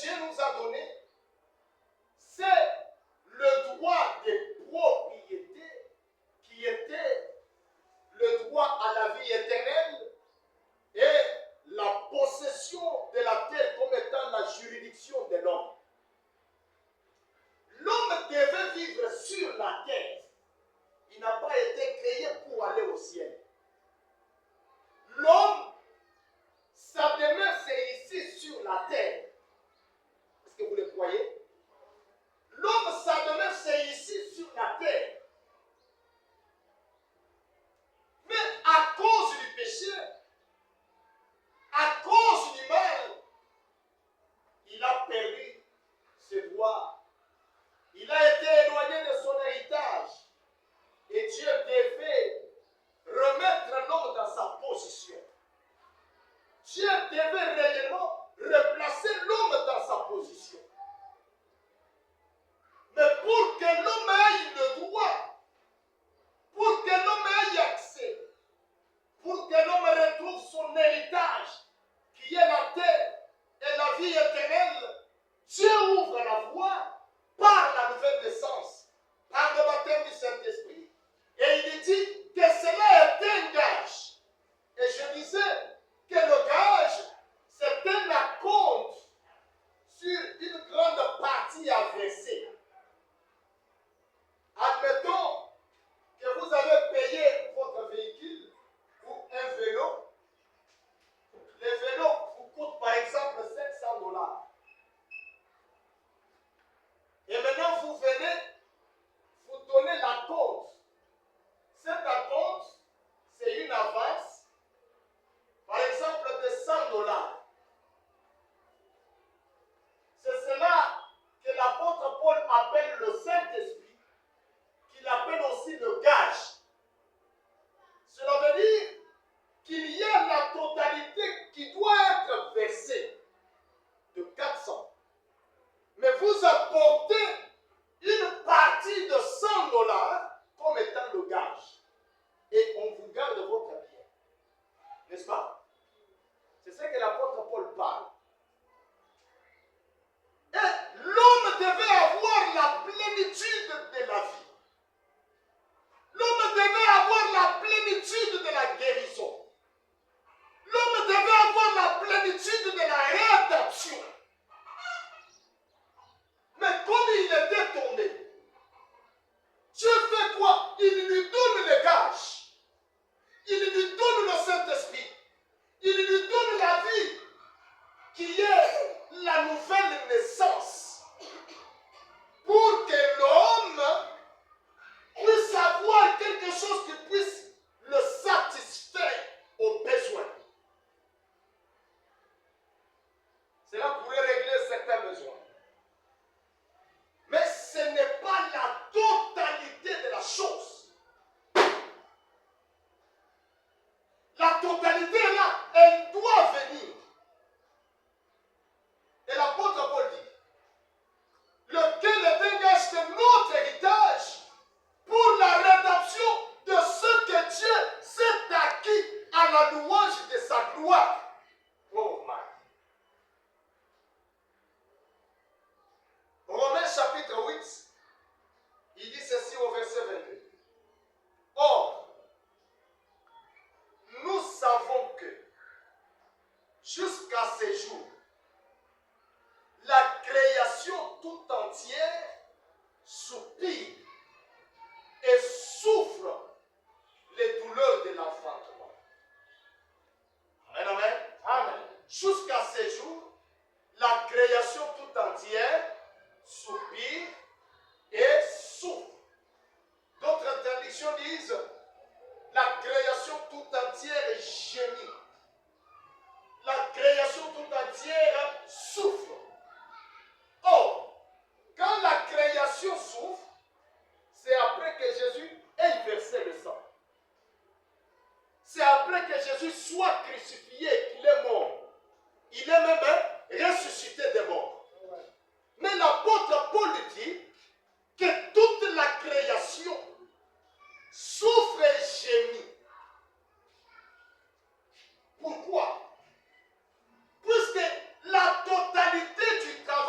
Dieu nous a donné, c'est le droit de propriété qui était le droit à la vie éternelle et la possession de la terre comme étant la juridiction de l'homme. L'homme devait vivre sur la terre. Il n'a pas été créé pour aller au ciel. L'homme, sa demeure, c'est ici sur la terre. Est-ce que vous le croyez? L'homme, sa demeure, c'est ici sur la terre. Mais à cause du péché, à cause du mal, il a perdu ses droits. Il a été éloigné de son héritage. Et Dieu devait remettre l'homme dans sa position. Dieu devait réellement replacer l'homme dans sa position. Mais pour que l'homme ait le droit, pour que l'homme ait accès, pour que l'homme retrouve son héritage, qui est la terre et la vie éternelle, Dieu ouvre la voie par la nouvelle naissance, par le baptême du Saint-Esprit. Et il dit que cela est un gage. Et je disais que le gage, c'est un acompte sur une grande partie à verser. Admettons que vous avez payé votre véhicule ou un vélo. Le vélo vous coûte par exemple $500. Et maintenant vous venez, vous donnez la compte. Cette compte, c'est une avance, par exemple de $100. C'est cela que l'apôtre Paul appelle le Saint-Esprit, qu'il appelle aussi le gage. Cela veut dire qu'il y a la totalité qui doit être versée de 400. Mais vous apportez une partie de $100 comme étant le gage. Et on vous garde votre bien. N'est-ce pas? C'est ce que l'apôtre Paul parle. Et l'homme devait avoir la plénitude de la vie. L'homme devait avoir la plénitude de la guérison. L'homme devait avoir la plénitude de la rédemption. Mais comme il était tombé, Dieu fait quoi? Il lui donne le gage. Il lui donne le Saint-Esprit. Il lui donne la vie qui est la nouvelle naissance. Pour que l'homme puisse avoir quelque chose qui puisse le satisfaire aux besoins. Cela pourrait régler certains besoins. Mais ce n'est pas la totalité de la chose. La totalité là, elle doit venir. Et l'apôtre Paul dit, lequel est un gage de notre héritage pour la rédemption de ce que Dieu s'est acquis à la louange de sa gloire. Oh my. Romains chapitre 8, il dit ceci au verset 22. Or, nous savons que jusqu'à ce jour, la création tout entière soupire et souffre les douleurs de l'enfantement. Amen, amen. Amen. Jusqu'à ce jour, la création tout entière soupire et souffre. D'autres traductions disent la création tout entière gémit. La création tout entière souffre. Or, quand la création souffre, c'est après que Jésus ait versé le sang. C'est après que Jésus soit crucifié qu'il est mort. Il est même ressuscité des morts. Mais l'apôtre Paul dit que toute la création souffre et gémit. Pourquoi? Puisque la totalité du travail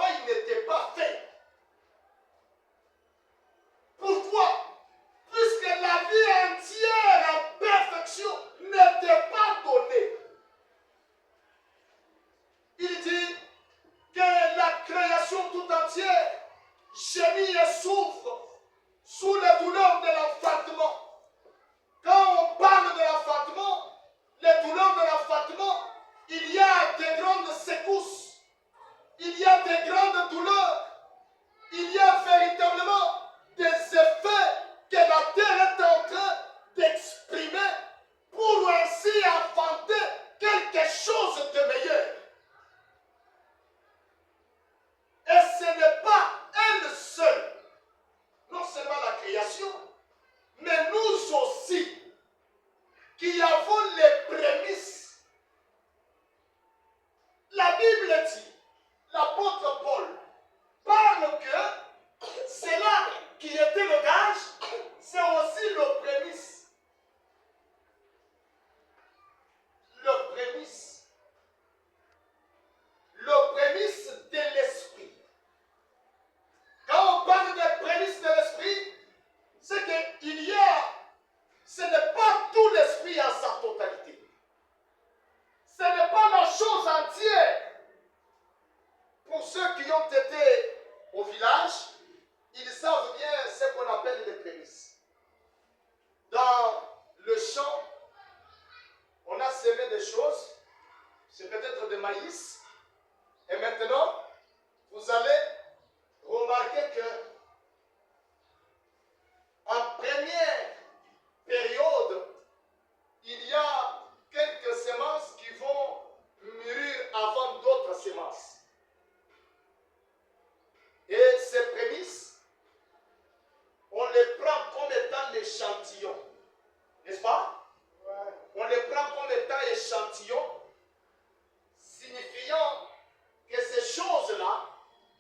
gémit et souffre sous les douleurs de l'enfantement. Quand on parle de l'enfantement, les douleurs de l'enfantement, il y a de grandes secousses, il y a de grandes douleurs, il y a véritablement des effets que la terre est en train d'exprimer pour ainsi enfanter quelque chose de meilleur. Et ce n'est pas elle seule, non seulement la création, mais nous aussi, qui avons les prémices. La Bible dit, l'apôtre Paul parle que c'est là qui était le gage, c'est aussi le prémisse. Le prémisse. Le prémisse de l'esprit. Quand on parle des prémices de l'esprit, c'est qu'il y a, ce n'est pas tout l'esprit en sa totalité. Ce n'est pas la chose entière. Pour ceux qui ont été au village, ils savent bien ce qu'on appelle les prémices. Dans le champ, on a semé des choses, c'est peut-être des maïs, et maintenant, vous allez remarquer que en première période, il y a quelques semences qui vont mûrir avant d'autres semences. Et ces prémices, on les prend comme étant l'échantillon. N'est-ce pas? Ouais. On les prend comme étant échantillon, signifiant que ces choses-là,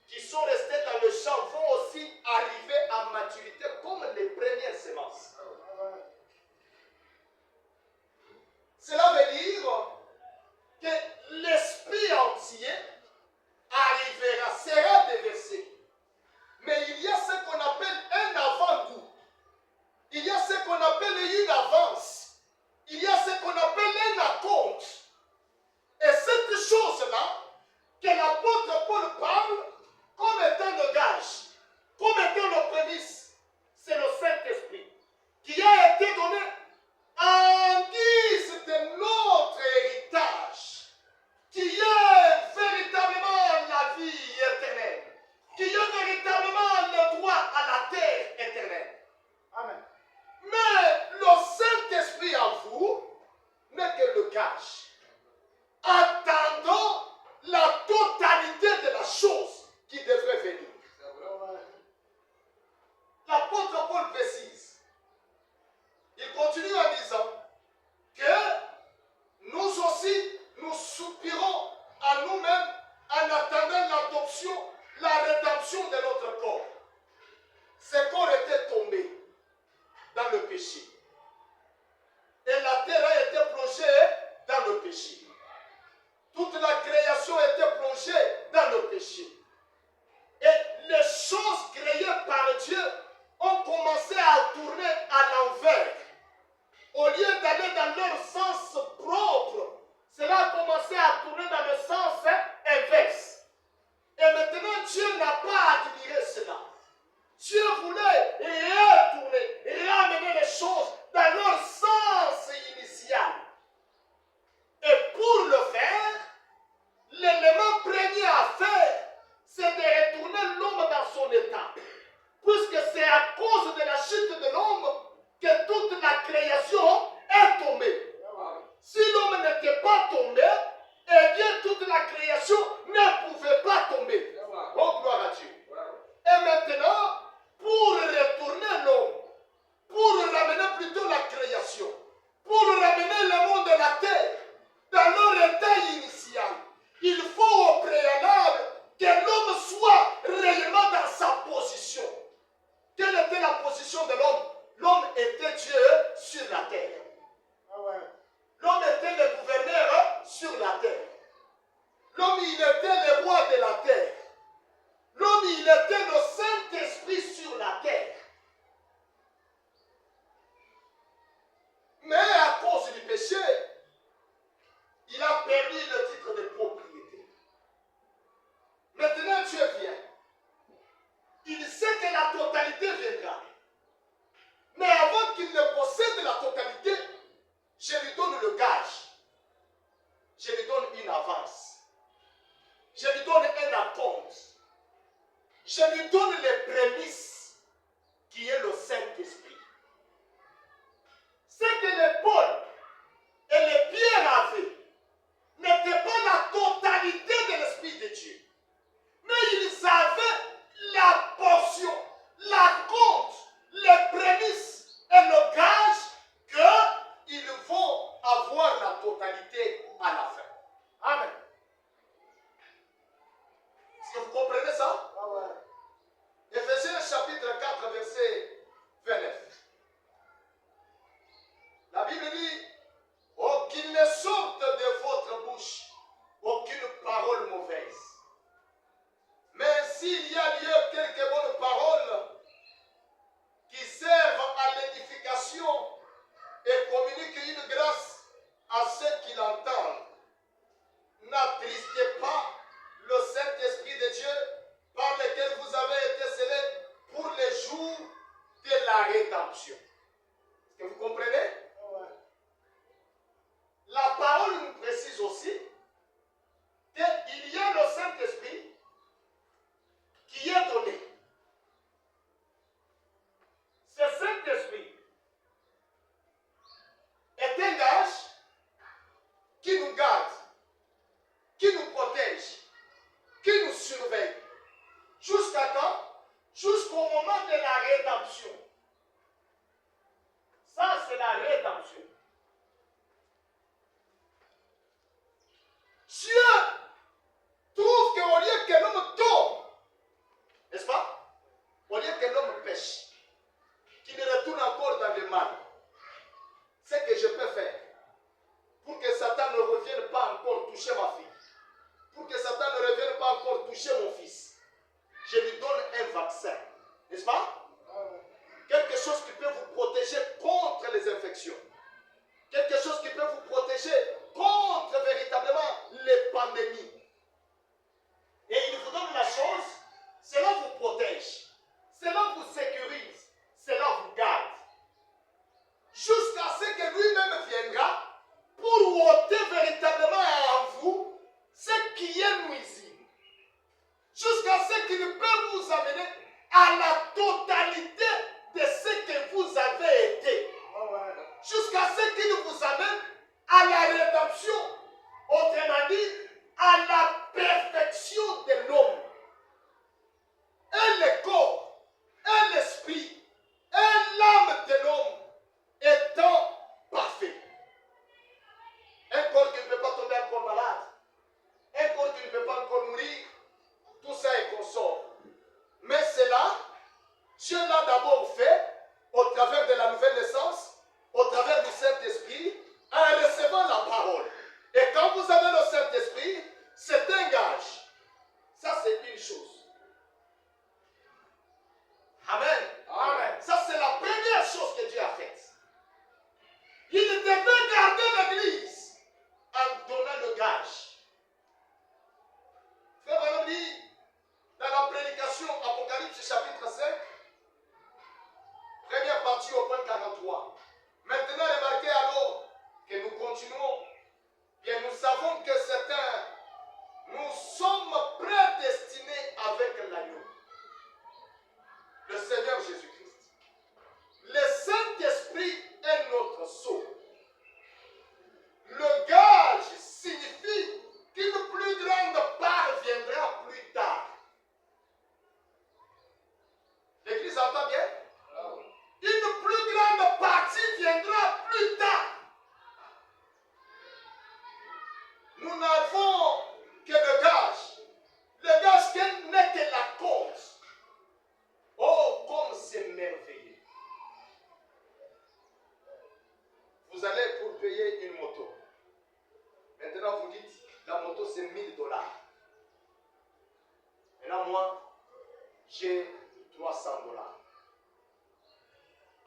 qui sont restées dans le champ, vont aussi arriver à maturité comme les premières semences. Cela veut dire que l'esprit entier arrivera, sera déversé. Mais il y a ce qu'on appelle un avant-goût. Il y a ce qu'on appelle une avance. Il y a ce qu'on appelle un acompte. Et cette chose-là, que l'apôtre Paul parle comme étant le gage, comme étant le prémisse, c'est le Saint-Esprit qui a été donné en guise de notre héritage, qui est véritablement la vie éternelle, qui est véritablement le droit à la terre éternelle. Amen. Mais le Saint-Esprit en vous n'est que le gage. Attendons la totalité de la chose qui devrait venir. L'apôtre Paul précise. Il continue en disant que nous aussi, nous soupirons à nous-mêmes en attendant l'adoption, la rédemption de notre corps. Ce corps était tombé dans le péché. Et la terre a été plongée dans le péché. Toute la création était plongée dans le péché. Et les choses créées par Dieu ont commencé à tourner à l'envers. Au lieu d'aller dans leur sens propre, cela a commencé à tourner dans le sens inverse. Et maintenant, Dieu n'a pas admiré cela. Dieu voulait je lui donne les prémices qui est le Saint-Esprit. Ce que les Paul et les Pierre avaient n'était pas la totalité de l'Esprit de Dieu. Mais ils avaient la portion, la compte, les prémices et le gage qu'ils vont avoir la totalité à la fin. Amen. Est-ce que vous comprenez ça? Ah ouais. Éphésiens chapitre 4, verset 29. La Bible dit, oh, qu'il ne sorte de votre bouche aucune parole mauvaise. Mais s'il y a lieu quelques bonnes paroles qui servent à l'édification et communiquent une grâce à ceux qui l'entendent, n'attristez pas le Saint-Esprit de Dieu par lequel vous avez été scellés pour les jours de la rédemption. Est-ce que vous comprenez? La parole nous précise aussi qu'il y a le Saint-Esprit qui est donné. Ce Saint-Esprit est un gage qui nous garde, qui nous protège, qui nous surveille. Jusqu'à quand? Jusqu'au moment de la rédemption. Ça, c'est la rédemption. Dieu trouve qu'au lieu que l'homme tombe, n'est-ce pas? Au lieu que l'homme pêche, qu'il ne retourne encore dans le mal, ce que je peux faire pour que Satan ne revienne pas encore toucher ma fille, pour que Satan ne revienne pas encore toucher mon fils, je lui donne un vaccin, n'est-ce pas? Quelque chose qui peut vous protéger contre les infections. Quelque chose qui peut vous protéger contre véritablement les pandémies. Et il vous donne la chose, cela vous protège, cela vous sécurise, cela vous garde. Jusqu'à ce que lui-même viendra pour ôter véritablement en vous ce qui est nuisible. Jusqu'à ce qu'il peut vous amener à la totalité de ce que vous avez été. Jusqu'à ce qu'il vous amène à la rédemption. Autrement dit, à la perfection de l'homme. Et le corps, et l'esprit, et l'âme de l'homme étant parfait. Un corps qui ne peut pas tomber encore malade. Un corps qui ne peut pas encore mourir. Tout ça est consort. Mais cela, Dieu l'a d'abord fait au travers de la nouvelle naissance, au travers du Saint-Esprit, en recevant la parole. Et quand vous avez le Saint-Esprit, c'est un gage. Ça, c'est une chose. Amen. Amen. Ça, c'est la première chose que Dieu a faite. Il devait garder l'Église en donnant le gage. Frère Branham dit, dans la prédication Apocalypse chapitre 5, première partie au point 43. Maintenant, remarquez alors que nous continuons. Bien, nous savons que certains, nous sommes prédestinés avec l'agneau, le Seigneur Jésus-Christ. Le Saint-Esprit est notre sceau. Le gage signifie qu'une plus grande part viendra plus tard. L'Église entend bien? Une plus grande partie viendra plus tard. Nous n'avons que le gage. Le gage n'est que la cause. Oh, comme c'est merveilleux. Vous allez pour payer une moto. Maintenant, vous dites, la moto c'est $1000. Et là, moi, j'ai $300.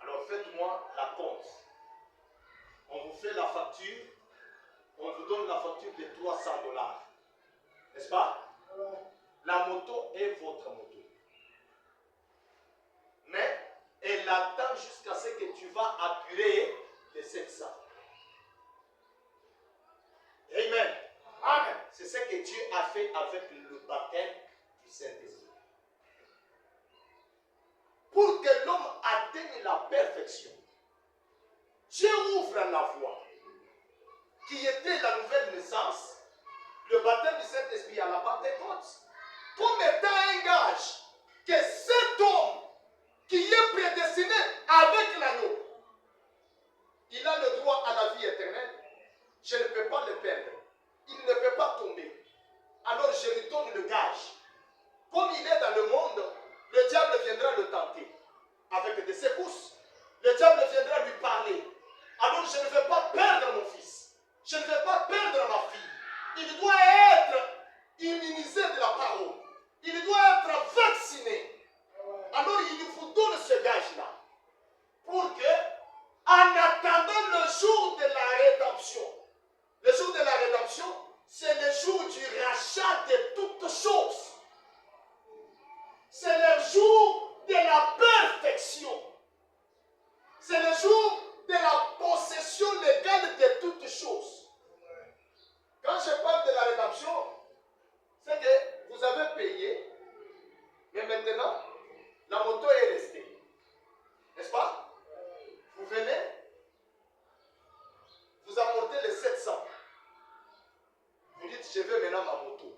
Alors, faites-moi la compte. On vous fait la facture. On vous donne la facture de $300. N'est-ce pas? La moto est votre moto. Mais elle attend jusqu'à ce que tu vas apurer les 700. Amen. Amen. C'est ce que Dieu a fait avec le baptême du Saint-Esprit. mettant un gage que cet homme qui est prédestiné avec l'agneau, il a le droit à la vie éternelle. Je ne peux pas le perdre. Il ne peut pas tomber. Alors je lui donne le gage. Comme il est dans le monde, le diable viendra le tenter avec des secousses. Le diable viendra lui parler. Alors je ne vais pas perdre mon fils. Je ne vais pas perdre ma fille. Il doit être immunisé de la parole. Il doit être vacciné. Alors il vous donne ce gage-là. Pour que, en attendant le jour de la rédemption, le jour de la rédemption, c'est le jour du rachat de toutes choses. C'est le jour de la perfection. C'est le jour de la possession légale de toutes choses. Quand je parle de la rédemption, c'est que vous avez payé, mais maintenant, la moto est restée. N'est-ce pas? Vous venez, vous apportez les 700. Vous dites, je veux maintenant ma moto.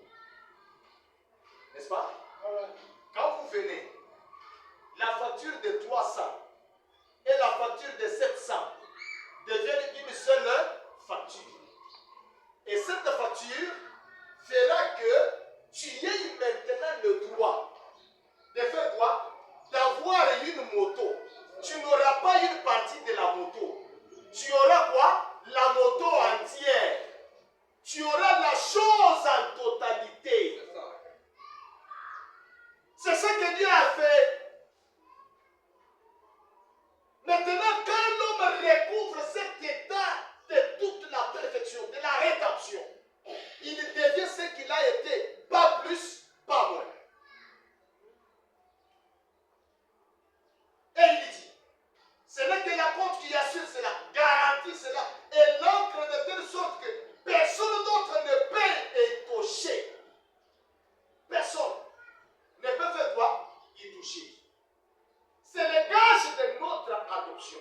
N'est-ce pas? Quand vous venez, la facture de 300 et la facture de 700 deviennent une seule facture. Et cette facture fera que tu aies maintenant le droit de faire quoi? D'avoir une moto. Tu n'auras pas une partie de la moto. Tu auras quoi? La moto entière. Tu auras la chose en totalité. C'est ça que Dieu a fait. Maintenant, quand l'homme recouvre cet état de toute la perfection, de la rédemption, il devient ce qu'il a été, pas plus, pas moins. Et il dit, ce n'est que la compte qui assure cela, garantit cela, et l'ancre de telle sorte que personne d'autre ne peut y toucher. Personne ne peut faire quoi? Y toucher. C'est le gage de notre adoption.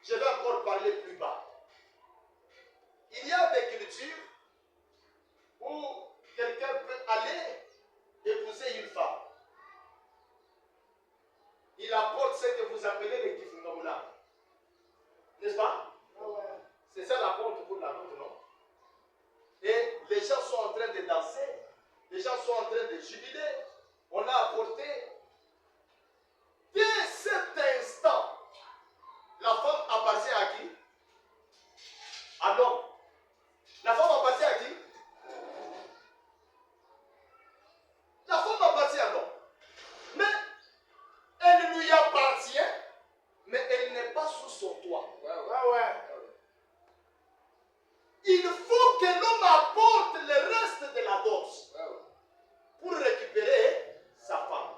Je vais encore parler plus bas. Il y a des cultures où quelqu'un peut aller épouser une femme. Il apporte ce que vous appelez les kifungamula. N'est-ce pas? C'est ça la compte pour la route, non? Et les gens sont en train de danser. Les gens sont en train de jubiler. On a apporté. Dès cet instant, la femme appartient à qui? À l'homme. La femme appartient à qui? La femme appartient à l'homme. Mais elle lui appartient, mais elle n'est pas sous son toit. Il faut que l'homme apporte le reste de la dot pour récupérer sa femme.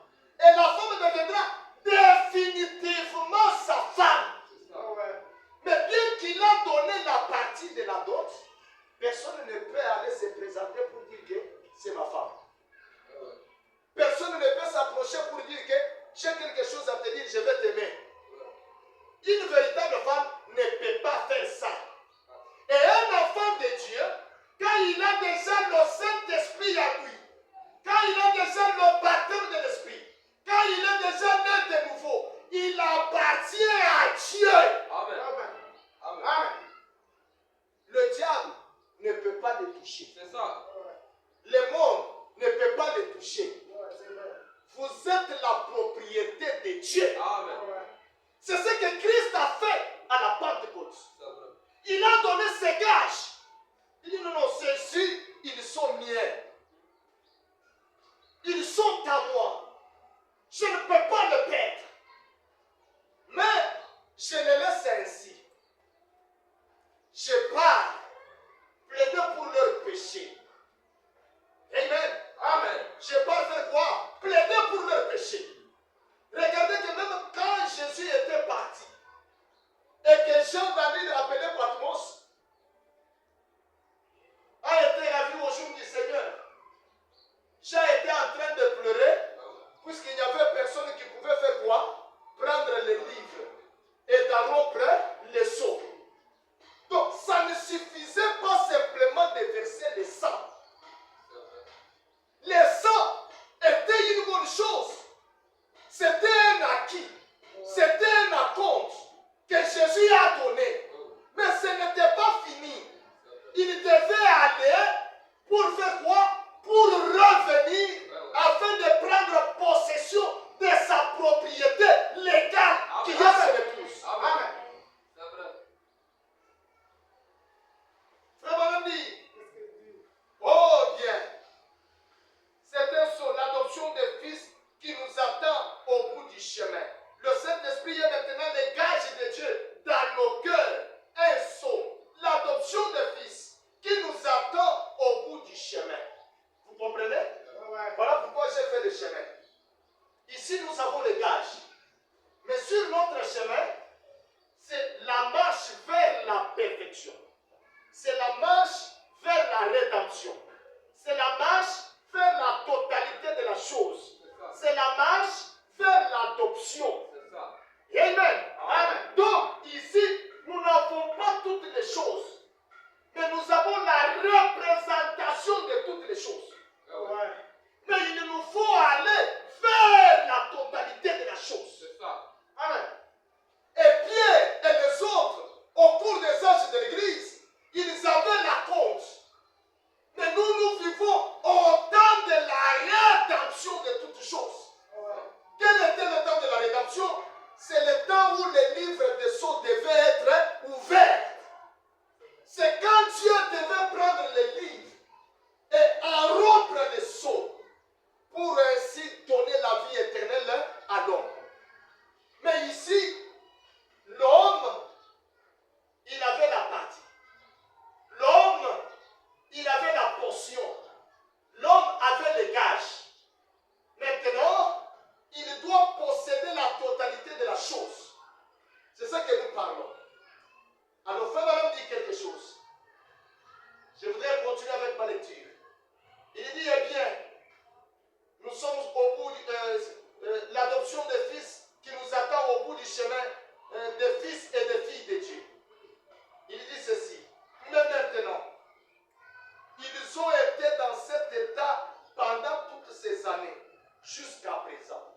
jusqu'à présent.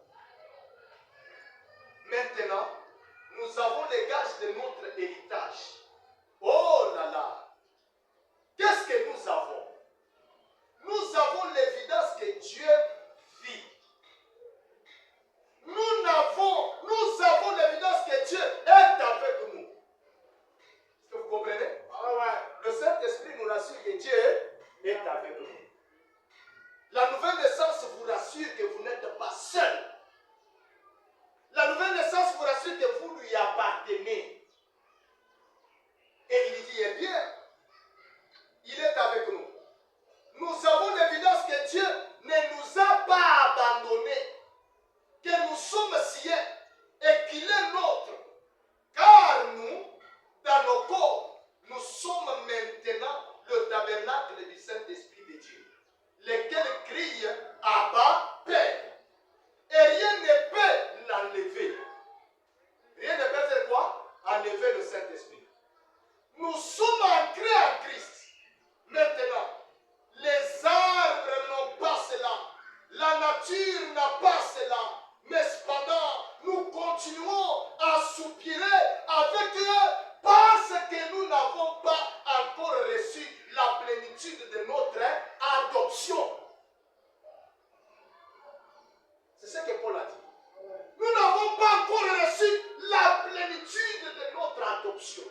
Maintenant, nous avons les gages de notre héritage. Oh là là! Qu'est-ce que nous avons? Nous avons l'évidence que Dieu vit. Nous avons l'évidence que Dieu est avec nous. Est-ce que vous comprenez? Ah ouais. Le Saint-Esprit nous rassure que Dieu est avec nous. La nouvelle naissance vous rassure que vous n'êtes pas seul. La nouvelle naissance vous rassure que vous lui appartenez. Et il dit, eh bien, il est avec nous. Nous avons l'évidence que Dieu ne nous a pas abandonnés, que nous sommes siens et qu'il est nôtre. Car nous, dans nos corps, nous sommes maintenant le tabernacle du Saint-Esprit de Dieu, lequel crie Abba, Père. Et rien ne peut l'enlever. Rien ne peut faire quoi? Enlever le Saint-Esprit. Nous sommes ancrés en Christ. Maintenant, les arbres n'ont pas cela. La nature n'a pas cela. Mais cependant, nous continuons à soupirer avec eux parce que nous n'avons pas encore reçu la plénitude de notre adoption. C'est ce que Paul a dit. Nous n'avons pas encore reçu la plénitude de notre adoption.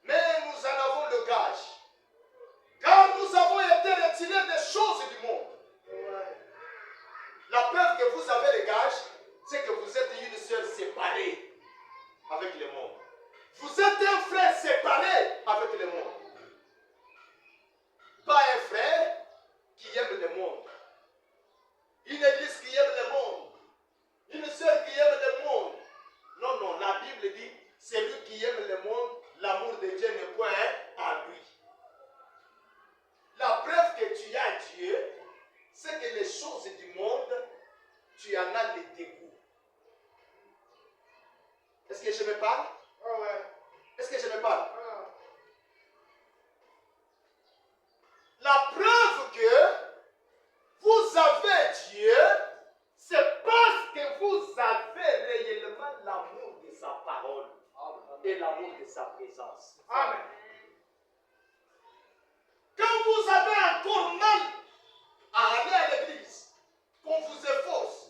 Mais nous en avons le gage. Car nous avons été retirés des choses du monde. La preuve que vous avez le gage, c'est que vous êtes une sœur séparée avec le monde. Vous êtes un frère séparé avec le monde. Pas un frère qui aime le monde. Une église qui aime le monde. Une sœur qui aime le monde. Non, non, la Bible dit, celui qui aime le monde, l'amour de Dieu n'est point à lui. La preuve que tu as Dieu, c'est que les choses du monde, tu en as le dégoût. Est-ce que je me parle? Oh ouais. Est-ce que je me parle? La preuve que vous avez Dieu, c'est parce que vous avez réellement l'amour de sa parole et l'amour de sa présence. Amen. Quand vous avez encore mal à aller à l'église, qu'on vous efforce,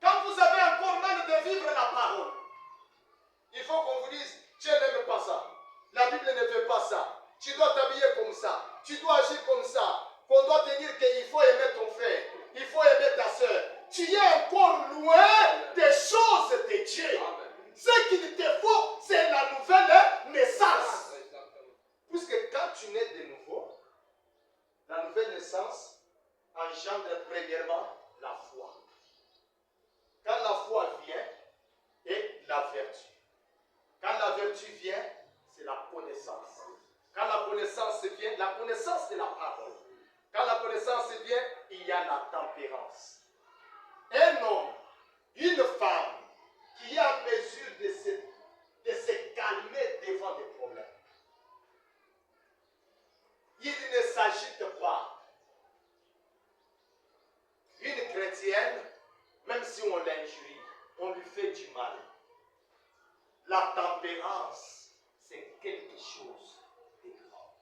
quand vous avez encore mal de vivre la parole, il faut qu'on vous dise, Dieu n'aime pas ça. La Bible ne veut pas ça. Tu dois t'habiller comme ça. Tu dois agir comme ça. Qu'on doit te dire qu'il faut aimer ton frère. Il faut aimer ta soeur. Tu es encore loin des choses de Dieu. Ce qu'il te faut, c'est la nouvelle naissance. Puisque quand tu nais de nouveau, la nouvelle naissance engendre premièrement la foi. Quand la foi vient, et la vertu. Quand la vertu vient, c'est la connaissance. Quand la connaissance vient, la connaissance de la parole. Quand la connaissance vient, il y a la tempérance. Un homme, une femme qui est en mesure de se calmer devant des problèmes. Il ne s'agite pas. Une chrétienne, même si on l'injurie, on lui fait du mal. La tempérance, c'est quelque chose de grand.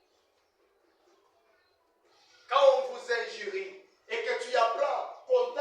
Quand on vous injurie et que tu apprends qu'on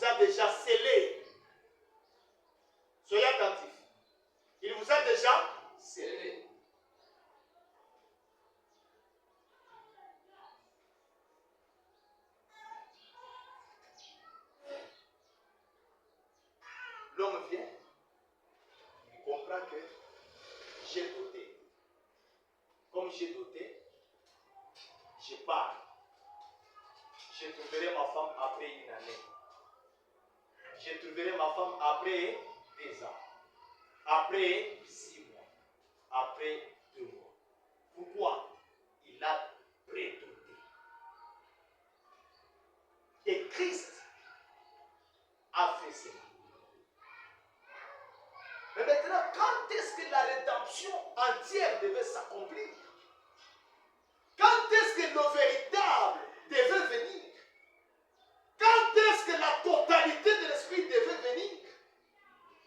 vous a déjà scellé. Soyez attentifs. Il vous a déjà scellé. L'homme vient, il comprend que j'ai doté. Comme j'ai doté, je pars. Je trouverai ma femme après une année. Je trouverai ma femme après 2 ans. Après 6 mois. Après 2 mois. Pourquoi? Il a prédoté. Et Christ a fait cela. Mais maintenant, quand est-ce que la rédemption entière devait s'accomplir? Quand est-ce que le véritable devait venir? Quand est-ce que la totalité de l'Esprit devait venir?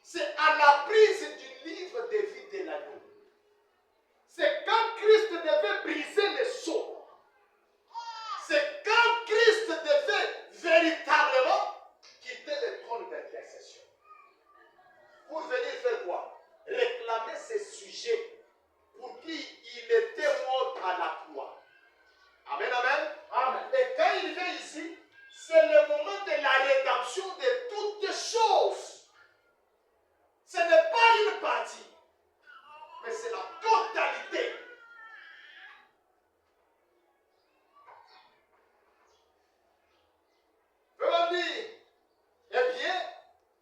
C'est à la prise du livre de vie de l'agneau. C'est quand Christ devait briser les sceaux. C'est quand Christ devait véritablement quitter le trône d'intercession. Pour venir faire quoi? Réclamer ses sujets pour qui il était mort à la croix. Amen, amen. Amen. Et quand il vient ici, c'est le moment de la rédemption de toutes choses. Ce n'est pas une partie, mais c'est la totalité. Veut dire, eh bien,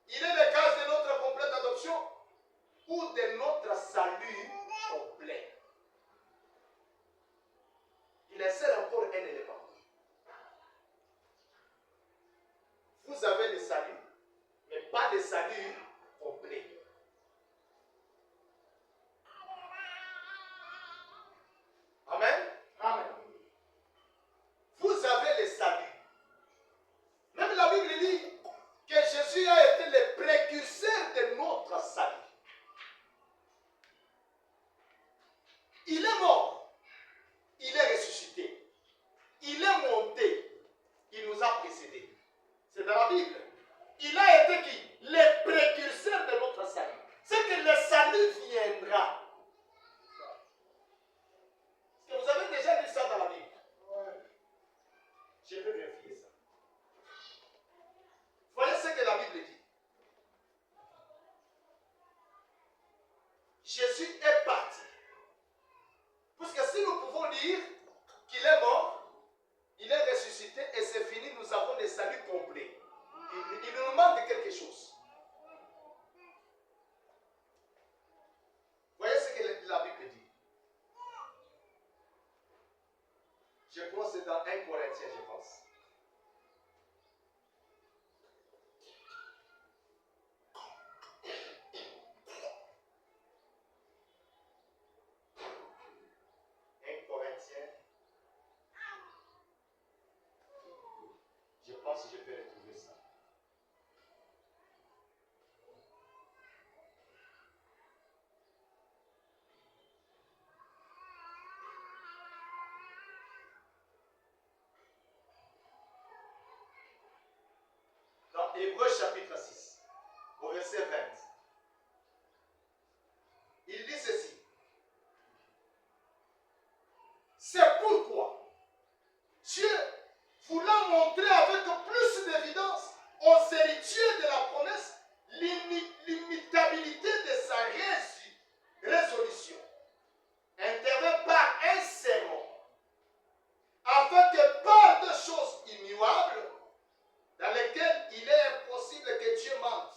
il est le cas de notre complète adoption ou de notre salut complet. Il insère encore un élément. Vous avez le salut, mais pas le salut complet. Amen. Amen. Vous avez le salut. Même la Bible dit que Jésus a été le précurseur de notre salut. Il est mort. Il est ressuscité. Il est monté. Il nous a précédés. C'est dans la Bible. Il a été qui? Le précurseur de notre salut. C'est que le salut viendra. Est-ce que vous avez déjà lu ça dans la Bible? Je vais vérifier ça. Voyez ce que la Bible dit. Jésus est parti. Parce que si nous pouvons lire qu'il est mort, il est ressuscité et c'est fini, nous avons le salut complet. Il nous manque quelque chose. Voyez ce que la Bible dit. Je crois que c'est dans 1 Corinthiens, je pense. Je pense que je peux retrouver ça. Dans Hébreux chapitre 6, au verset 20, il dit ceci. C'est pourquoi Dieu, voulant montrer avec plus d'évidence aux héritiers de la promesse l'imitabilité de sa résolution, intervient par un serment, afin que par des choses immuables, dans lesquelles il est impossible que Dieu mente,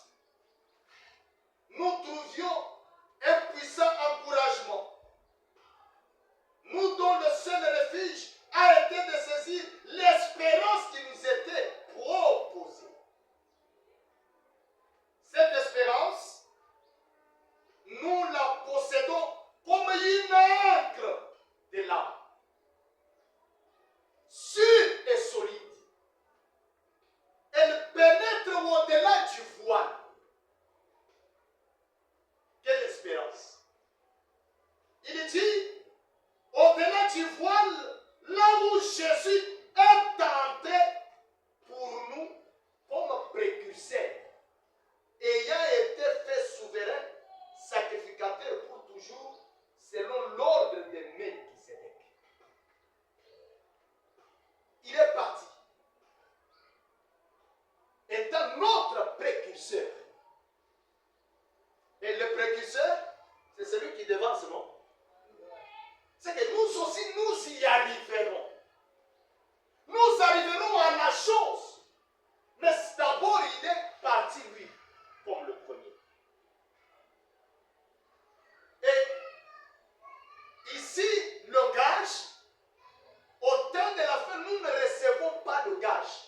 un autre précurseur. Et le précurseur, c'est celui qui devance, non? C'est que nous aussi, nous y arriverons. Nous arriverons à la chose. Mais d'abord, il est parti, lui, comme le premier. Et ici, le gage, au temps de la fin, nous ne recevons pas de gage.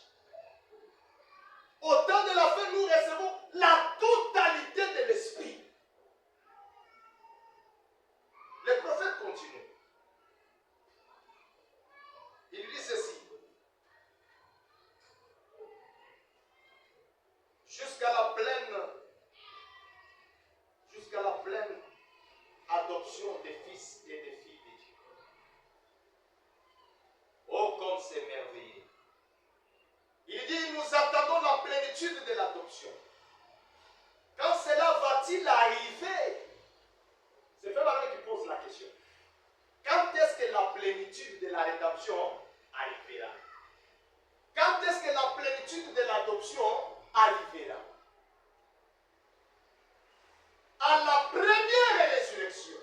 Au temps de la fin, nous recevons la totalité de l'esprit. Le prophète continue. Il dit ceci. Jusqu'à la pleine adoption des fils et des filles de Dieu. Oh, comme c'est merveilleux. Il dit, nous attendons la plénitude de l'adoption. Quand cela va-t-il arriver? C'est Frère qui pose la question. Quand est-ce que la plénitude de la rédemption arrivera? Quand est-ce que la plénitude de l'adoption arrivera? À la première résurrection.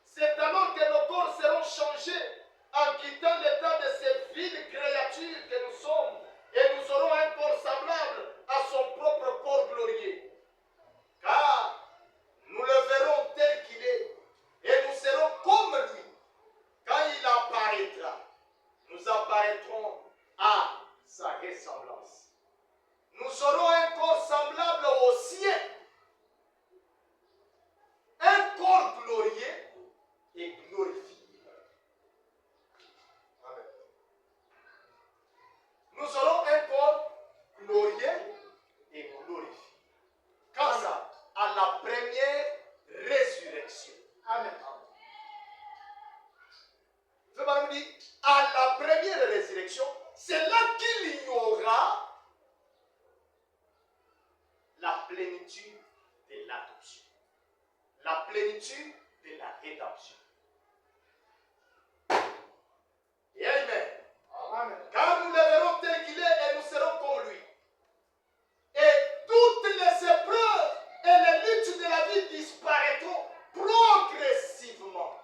C'est alors que nos corps seront changés en quittant l'état de ces viles créatures que nous sommes et nous aurons un corps semblable à son propre corps glorieux. Car nous le verrons tel qu'il est et nous serons comme lui. Quand il apparaîtra, nous apparaîtrons à sa ressemblance. Nous aurons un corps semblable au sien. Un corps glorieux et glorifié. Amen. Nous aurons un corps glorieux et glorifié. Quand ça? À la première résurrection. Amen. Frère dit, à la première résurrection, c'est là qu'il y aura la plénitude de l'adoption. La plénitude de la rédemption. Et Amen. Amen. Car nous le verrons tel qu'il est et nous serons comme lui. Et toutes les épreuves et les luttes de la vie disparaîtront progressivement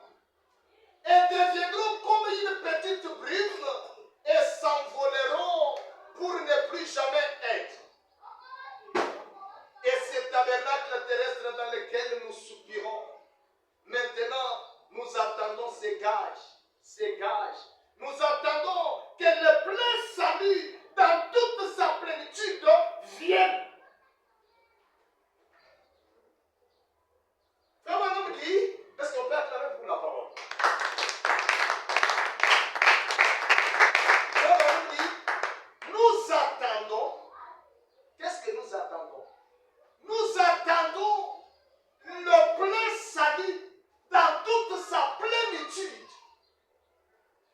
et deviendront comme une petite brume et s'envoleront pour ne plus jamais être. Et ce tabernacle terrestre dans lequel nous soupirons, maintenant nous attendons ces gages. Nous attendons que le plein salut dans toute sa plénitude vienne. Frère Madame dit, est-ce qu'on peut acclamer pour la parole? Frère Madame dit, nous attendons. Qu'est-ce que nous attendons? Nous attendons le plein salut dans toute sa plénitude.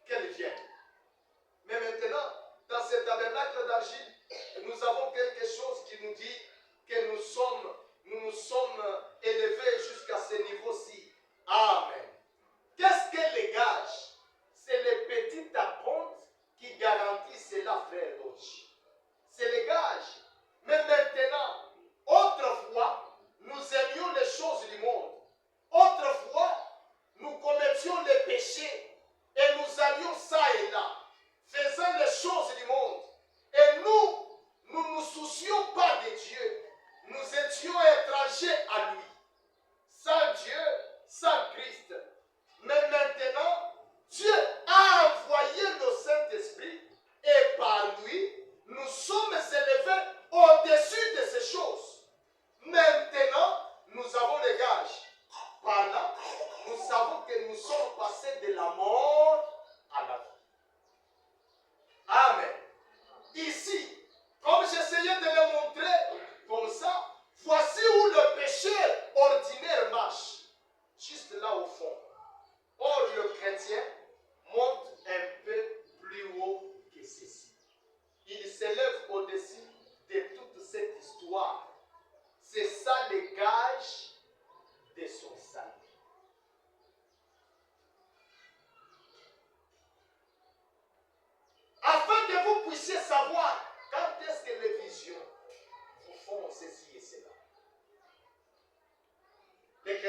Qu'elle vienne. Mais maintenant, dans ce tabernacle d'argile, nous avons quelque chose qui nous dit que nous nous sommes élevés jusqu'à ce niveau-ci. Amen. Qu'est-ce que les gages? C'est les petits apôtres qui garantissent cela, frère Doji. C'est les gages. Mais maintenant, autrefois, nous aimions les choses du monde. Autrefois, nous commettions les péchés et nous allions ça et là, faisant les choses du monde. Et nous ne nous soucions pas de Dieu.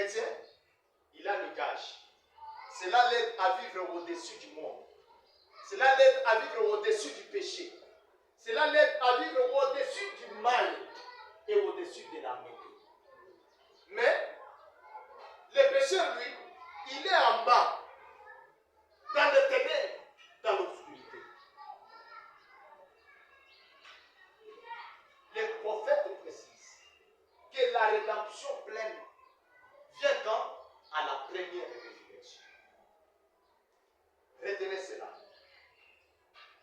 chrétien, il a le gage. Cela l'aide à vivre au-dessus du monde. Cela l'aide à vivre au-dessus du péché. Cela l'aide à vivre au-dessus du mal et au-dessus de la médecine. Mais le pécheur, lui, il est en bas, dans le ténèbres, dans l'obscurité. Les prophètes précisent que la rédemption pleine vient quand? À la première résurrection. Retenez cela.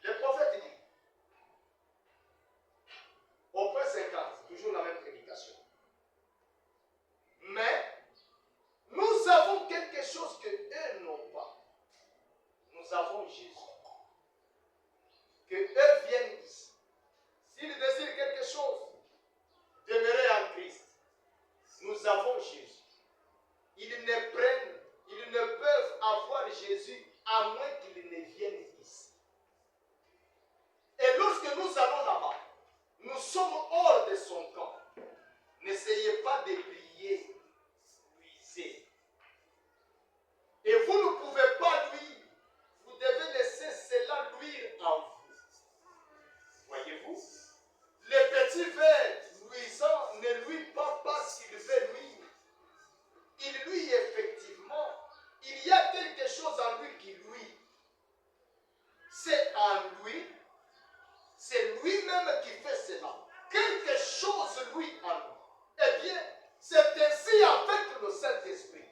Le prophète dit, au point 50, toujours la même prédication. Mais nous avons quelque chose que eux n'ont pas. Nous avons Jésus. Que eux viennent ici. S'ils désirent quelque chose, demeurer en Christ. Nous avons Jésus. Ils ne peuvent avoir Jésus à moins qu'ils ne viennent ici. Et lorsque nous allons là-bas, nous sommes hors de son camp. N'essayez pas de briller, luisez. Et vous ne pouvez pas luire. Vous devez laisser cela luire en vous. Voyez-vous? Les petits verres luisants ne luisent pas parce qu'ils veulent luire. Il luit effectivement. Il y a quelque chose en lui qui luit. C'est en lui. C'est lui-même qui fait cela. Quelque chose luit en lui. Eh bien, c'est ainsi avec le Saint-Esprit.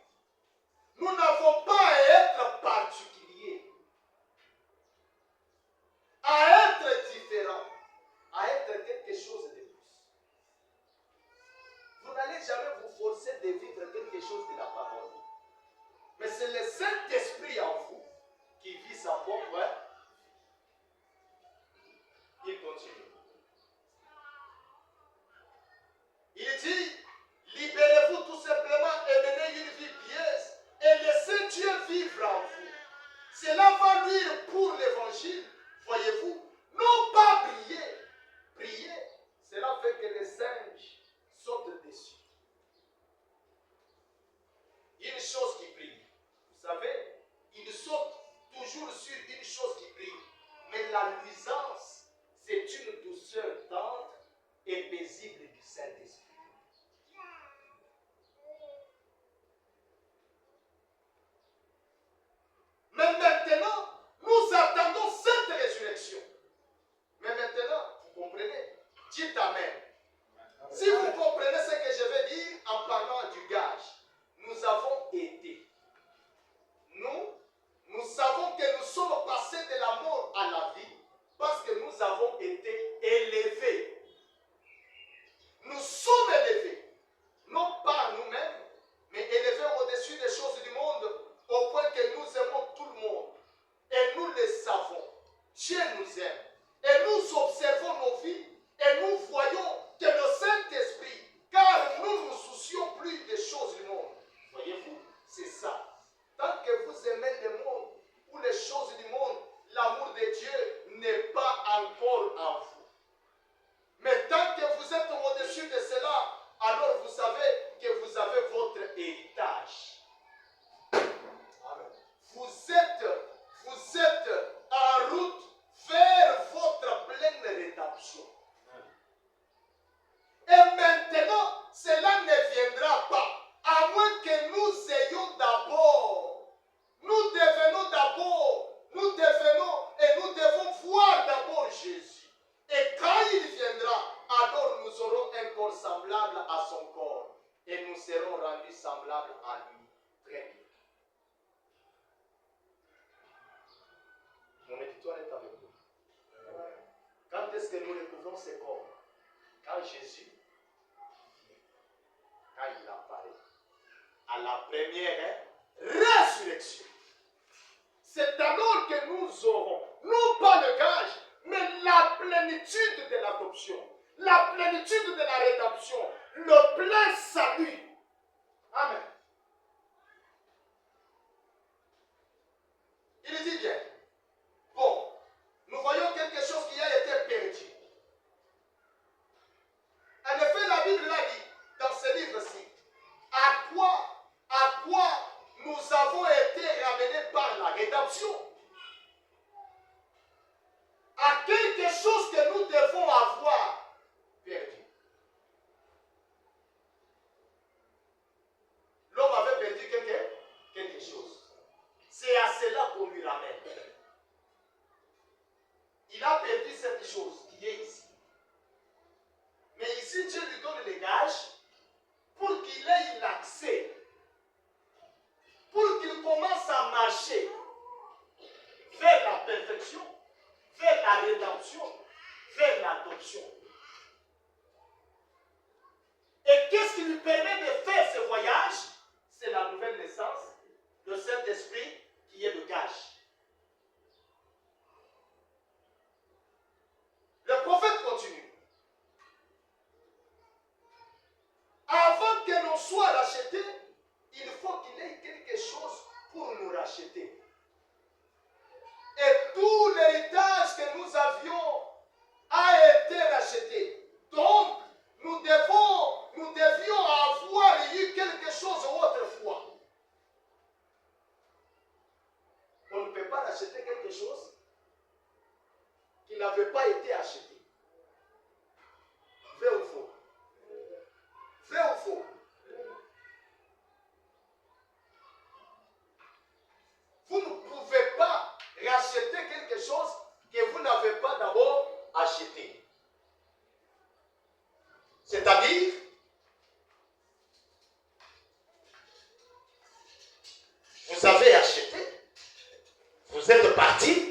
Nous n'avons pas à être particuliers, à être différents, à être quelque chose de plus. Vous n'allez jamais vous forcer de vivre quelque chose de la parole. Mais c'est le Saint-Esprit en vous qui vit sa propre vie. Il continue. Il dit, libérez-vous tout simplement et menez une vie pieuse et laissez Dieu vivre en vous. Cela va nuire pour l'évangile, voyez-vous. Non pas prier. Prier, cela fait que les singes sautent dessus. Une chose qui brille. Vous savez, ils sautent toujours sur une chose qui brille. Mais la luisance, c'est une douceur tendre et paisible du Saint-Esprit. Mais maintenant, nous attendons cette résurrection. Mais maintenant, vous comprenez? Dites Amen. Si vous comprenez ce que je vais dire en parlant du gage, nous avons été. Nous savons que nous sommes passés de la mort à la vie parce que nous avons été élevés. Nous sommes élevés, non pas nous-mêmes, mais élevés au-dessus des choses du monde, au point que nous aimons tout le monde. Et nous le savons. Dieu nous aime. Et nous observons nos vies et nous voyons que le Saint-Esprit, car nous ne nous soucions plus des choses du monde. Voyez-vous, c'est ça. Tant que vous aimez le monde ou les choses du monde, l'amour de Dieu n'est pas encore en vous. Mais tant que vous êtes au-dessus de cela, alors vous savez que vous avez votre héritage. Amen. Vous êtes en route vers votre pleine rédemption. Et maintenant, cela ne viendra pas, à moins que nous ayons d'abord, nous devons voir d'abord Jésus. Et quand il viendra, alors nous aurons un corps semblable à son corps. Et nous serons rendus semblables à lui. Très bien. Mon éditoire est avec nous. Quand est-ce que nous recouvrons ce corps? Quand Jésus vient, quand il apparaît, à la première résurrection. C'est alors que nous aurons, non pas le gage, mais la plénitude de l'adoption, la plénitude de la rédemption, le plein salut. Amen. Il dit bien, bon, nous voyons quelque chose qui a été perdu. En effet, la Bible l'a dit dans ce livre-ci. À donne les gages pour qu'il ait l'accès, pour qu'il commence à marcher vers la perfection, vers la rédemption, vers l'adoption. Et qu'est-ce qui lui permet de faire ce voyage? C'est la nouvelle naissance, le Saint-Esprit qui est le gage. Le prophète continue. Avant que l'on soit racheté, il faut qu'il ait quelque chose pour nous racheter. Et tout l'héritage que nous avions a été racheté. Donc, nous devions avoir eu quelque chose autrefois. On ne peut pas racheter quelque chose qui n'avait pas été acheté. Vrai ou faux? Vrai ou faux? Vous ne pouvez pas racheter quelque chose que vous n'avez pas d'abord acheté. C'est-à-dire, vous avez acheté, vous êtes parti,